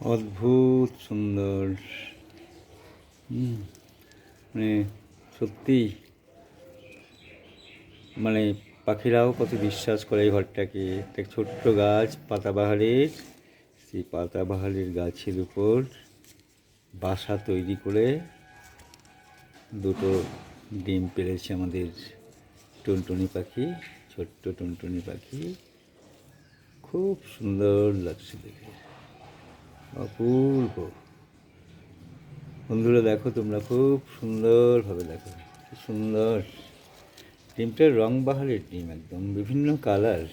অদ্ভুত সুন্দর। মানে সত্যি, মানে পাখিরাও কত বিশ্বাস করে এই ঘরটাকে। একটা ছোট্ট গাছ পাতাবাহারের, সেই পাতাবাহারের গাছের উপর বাসা তৈরি করে দুটো ডিম পেড়েছে আমাদের টুনটুনি পাখি, ছোট্ট টুনটুনি পাখি। খুব সুন্দর লাগছে দেখে, অপূর্ব। বন্ধুরা দেখো, তোমরা খুব সুন্দরভাবে দেখো, কি সুন্দর। ডিমটার রং বাহারের ডিম, একদম বিভিন্ন কালার।